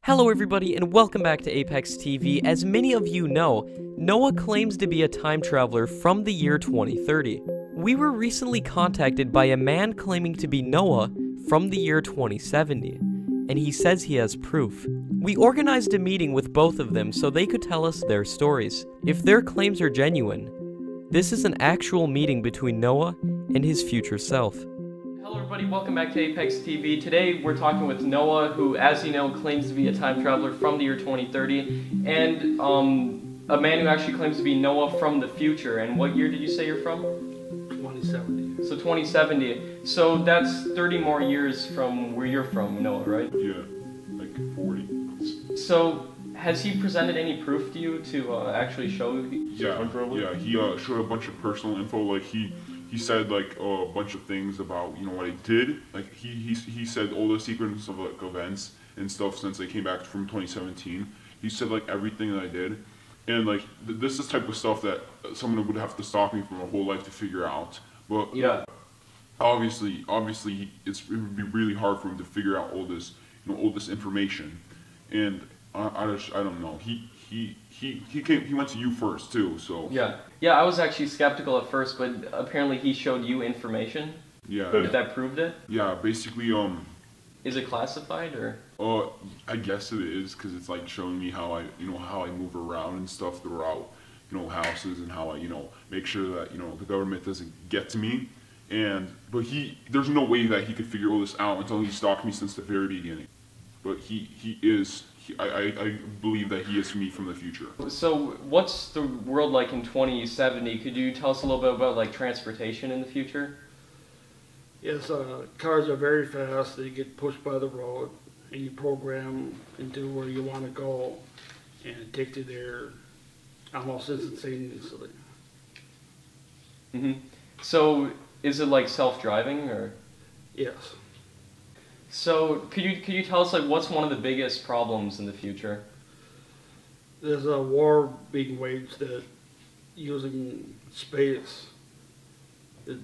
Hello everybody and welcome back to Apex TV. As many of you know, Noah claims to be a time traveler from the year 2030. We were recently contacted by a man claiming to be Noah from the year 2070, and he says he has proof. We organized a meeting with both of them so they could tell us their stories. If their claims are genuine, this is an actual meeting between Noah and his future self. Hello everybody, welcome back to Apex TV. Today we're talking with Noah, who, as you know, claims to be a time traveler from the year 2030, and a man who actually claims to be Noah from the future. And what year did you say you're from? 2070. So 2070. So that's 30 more years from where you're from, Noah, right? Yeah, like 40. So has he presented any proof to you to actually show you? Yeah, he showed a bunch of personal info. Like he said like a bunch of things about what I did. Like he said all the sequence of like events and stuff since I came back from 2017. He said like everything that I did, and like this is the type of stuff that someone would have to stop me from a whole life to figure out. But Yeah. obviously it would be really hard for him to figure out all this all this information, and I don't know. He went to you first too, so Yeah, I was actually skeptical at first, but apparently he showed you information. yeah. That proved it. Yeah, basically Is it classified or? I guess it is, because it's like showing me how I how I move around and stuff throughout houses, and how I make sure that the government doesn't get to me. But there's no way that he could figure all this out until he stalked me since the very beginning. But I believe that he is me from the future. So what's the world like in 2070? Could you tell us a little bit about like transportation in the future? Yes, cars are very fast. They get pushed by the road, and you program into where you want to go, and it takes you there almost instantaneously. So is it like self-driving or? Yes. So could you tell us like what's one of the biggest problems in the future? There's a war being waged that using space. It's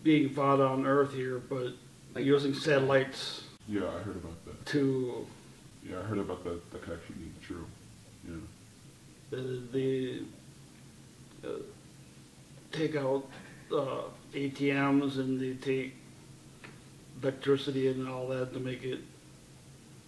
being fought on Earth here, but using satellites Yeah, I heard about that. to Yeah, I heard about that. That could actually be true. Yeah. they take out ATMs, and they take electricity and all that to make it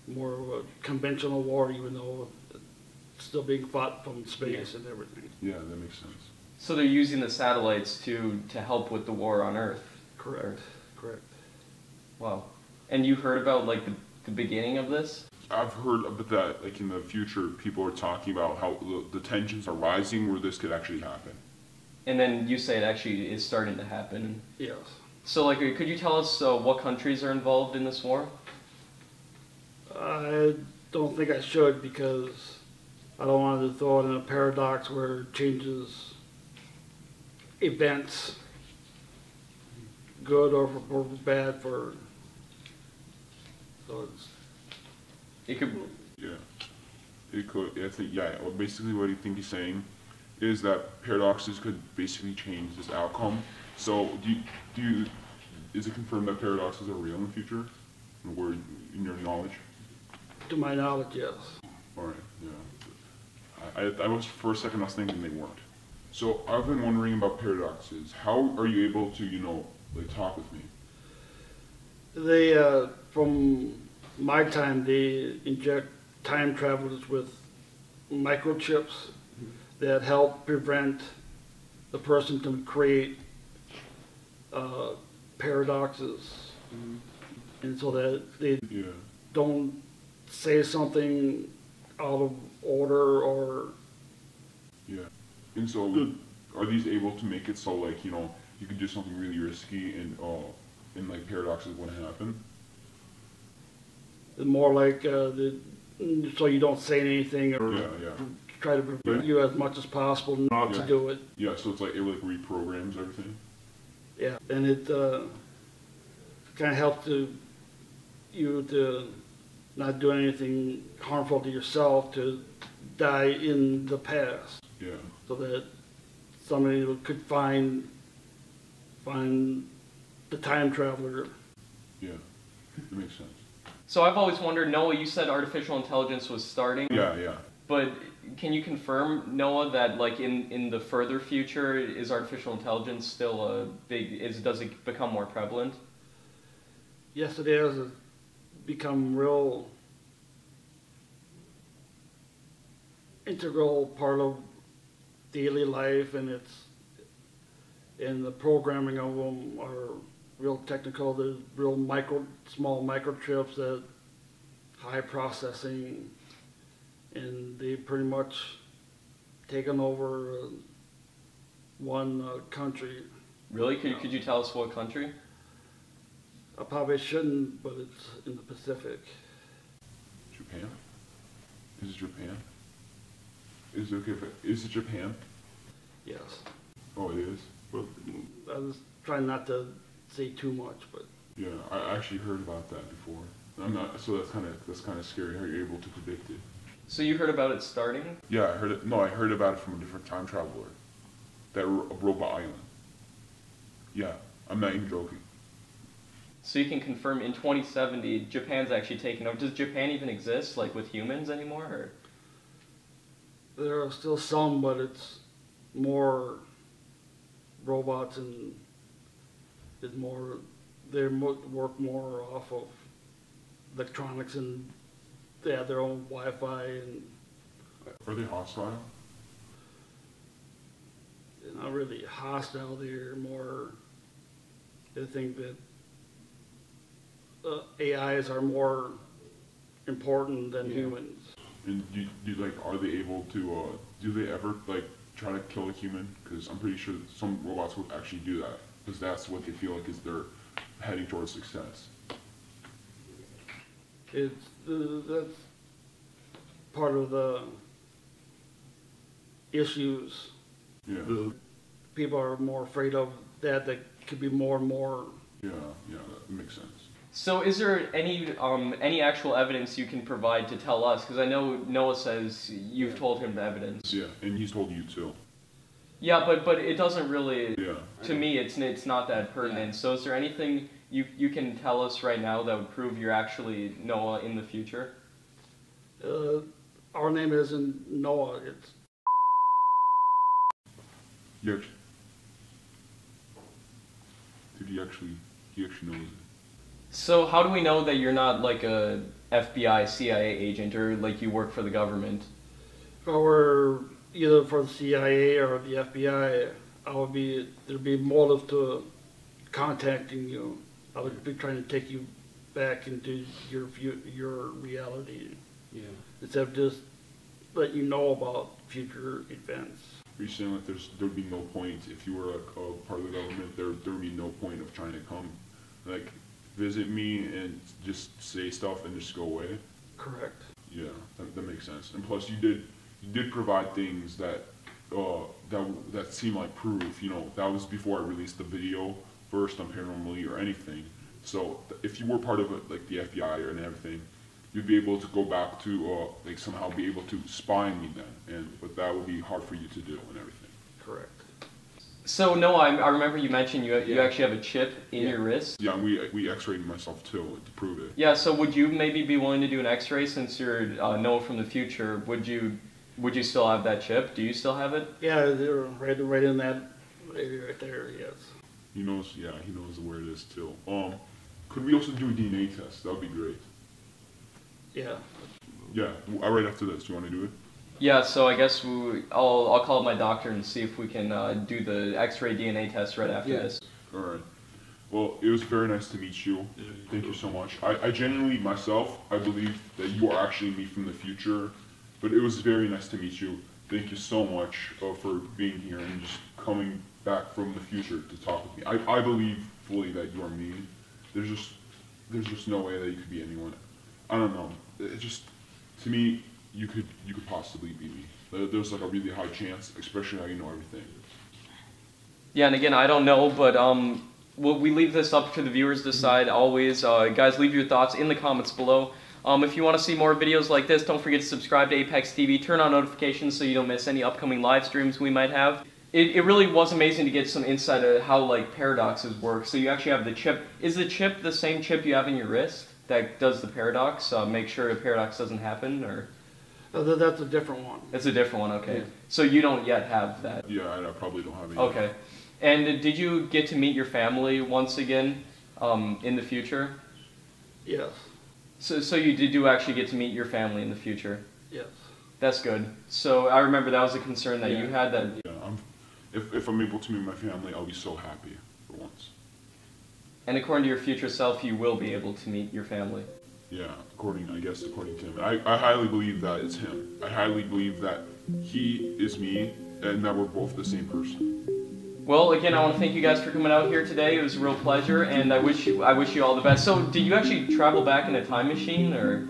more of a conventional war, even though it's still being fought from space and everything. Yeah, that makes sense. So they're using the satellites to help with the war on Earth. Correct. Correct. Wow. And you heard about like the beginning of this? I've heard about that, like in the future, people are talking about how the tensions are rising where this could actually happen. And then you say it actually is starting to happen. Yes. So like, could you tell us what countries are involved in this war? I don't think I should, because I don't want to throw it in a paradox where it changes events, good or bad for. So it's. It could. Yeah, it could. I think Well, basically, what I think he's saying is that paradoxes could basically change this outcome. So, is it confirmed that paradoxes are real in the future? In your knowledge? To my knowledge, yes. All right. Yeah. I was for a second I was thinking they weren't. So I've been wondering about paradoxes. How are you able to like talk with me? They, from my time, they inject time travelers with microchips that help prevent the person to create paradoxes, and so that they don't say something out of order or. Yeah. And so, are these able to make it so like you can do something really risky and like paradoxes wouldn't happen? More like so you don't say anything, or try to prevent you as much as possible not to do it. Yeah, so it's like it reprograms everything. Yeah, and it kind of helps you to not do anything harmful to yourself, to die in the past. Yeah. So that somebody could find the time traveler. Yeah, that makes sense. So I've always wondered, Noah, you said artificial intelligence was starting. Yeah. But can you confirm, Noah, that like in the further future, is artificial intelligence still a does it become more prevalent? Yes, it is. It's become real integral part of daily life, and the programming of them are real technical. There's real small microchips that high processing, and they pretty much taken over one country. Really? Could you tell us what country? I probably shouldn't, but it's in the Pacific. Japan? Is it Japan? Is it okay if is it Japan? Yes. Oh, it is? Well, I was trying not to say too much, but yeah, I actually heard about that before. I'm not, so that's kind of scary how you're able to predict it. So you heard about it starting? Yeah, I heard it. No, I heard about it from a different time traveler. That Robot Island. Yeah, I'm not even joking. So you can confirm in 2070, Japan's actually taking over. Does Japan even exist, like with humans anymore? Or? there are still some, but it's more robots, and it's more work more off of electronics, and they have their own Wi-Fi, and Are they hostile? they're not really hostile. They're more, they think that AIs are more important than humans. And are they able to, do they ever, like, try to kill a human? Because I'm pretty sure that some robots would actually do that, because that's what they feel like is they're heading towards success. That's part of the issues. Yeah. People are more afraid of that. That could be more and more. Yeah, that makes sense. So is there any actual evidence you can provide to tell us? Because I know Noah says you've told him the evidence. Yeah, and he's told you too. Yeah, but it doesn't really. Yeah. To me, it's not that pertinent. So is there anything you can tell us right now that would prove you're actually Noah in the future? Our name isn't Noah. It's Yeah. Dude, he actually knows it. So how do we know that you're not like a FBI, CIA agent, or like you work for the government? if I were either for the CIA or the FBI, there'd be motive to contacting you. I would be trying to take you back into your reality. Yeah. Instead of just let you know about future events. Are you saying that there'd be no point if you were like a part of the government? There would be no point of trying to come, like, visit me and just say stuff and just go away? Correct. Yeah, that makes sense. And plus, you did provide things that seem like proof. You know, that was before I released the video first on Paranormally or anything. So if you were part of it, like the FBI and everything, you'd be able to go back to like somehow be able to spy on me then, but that would be hard for you to do and everything. Correct. So Noah, I remember you mentioned you actually have a chip in your wrist. Yeah, and we X-rayed myself too to prove it. Yeah. So would you maybe be willing to do an X-ray since you're Noah from the future? Would you still have that chip? Do you still have it? Yeah, they're right in that area right there. Yes. He knows. Yeah, he knows where it is too. Could we also do a DNA test? That would be great. Yeah. Yeah, right after this. Do you want to do it? Yeah. So I guess I'll call my doctor and see if we can do the X-ray DNA test right after this. All right. Well, it was very nice to meet you. Thank you so much. I genuinely, myself, I believe that you are actually me from the future, but it was very nice to meet you. Thank you so much for being here and just coming back from the future to talk with me. I believe fully that you are me. There's just no way that you could be anyone. I don't know. It just, to me, you could possibly be me. There's like a really high chance, especially how you know everything. Yeah, and again, I don't know, but we leave this up to the viewers to decide always. Guys, leave your thoughts in the comments below. If you want to see more videos like this, don't forget to subscribe to Apex TV. Turn on notifications so you don't miss any upcoming live streams we might have. It really was amazing to get some insight of how like paradoxes work. So you actually have the chip. Is the chip the same chip you have in your wrist? that does the paradox, make sure a paradox doesn't happen, or? That's a different one. It's a different one, okay. Yeah. So you don't yet have that? Yeah, I probably don't have any. Okay. And did you get to meet your family once again in the future? Yes. So you do actually get to meet your family in the future? Yes. That's good. So I remember that was a concern that you had, that. Yeah, if I'm able to meet my family, I'll be so happy for once. And according to your future self, you will be able to meet your family? Yeah, according to him. I highly believe that it's him. I highly believe that he is me and that we're both the same person. Well, again, I want to thank you guys for coming out here today. It was a real pleasure, and I wish you all the best. So, did you actually travel back in a time machine, or?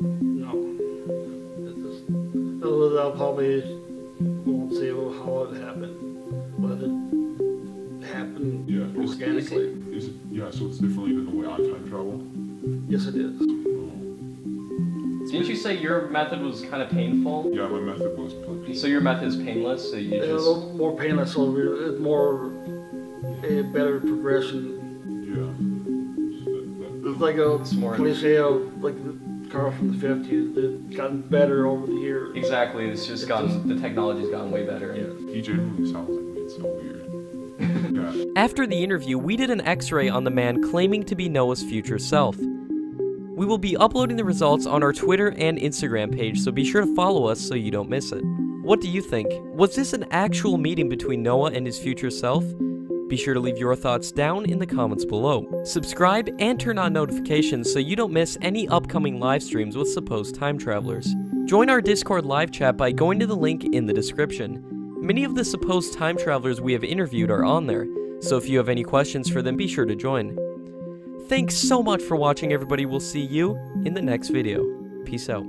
No. I'll probably won't say how it happened, but it happened organically. So it's differently than the way I time travel? Yes, it is. Didn't you say your method was kind of painful? Yeah, my method was painful. So your method is painless, so you A just... little more painless, so it's more a better progression. Yeah. It's like a cliche of like the car from the 50s. It's gotten better over the years. Exactly, it's just gotten, the technology's gotten way better. Yeah. He genuinely sounds like me, it's so weird. Yeah. After the interview, we did an x-ray on the man claiming to be Noah's future self. We will be uploading the results on our Twitter and Instagram page, so be sure to follow us so you don't miss it. What do you think? Was this an actual meeting between Noah and his future self? Be sure to leave your thoughts down in the comments below. Subscribe and turn on notifications so you don't miss any upcoming live streams with supposed time travelers. Join our Discord live chat by going to the link in the description. Many of the supposed time travelers we have interviewed are on there, so if you have any questions for them, be sure to join. Thanks so much for watching, everybody. We'll see you in the next video. Peace out.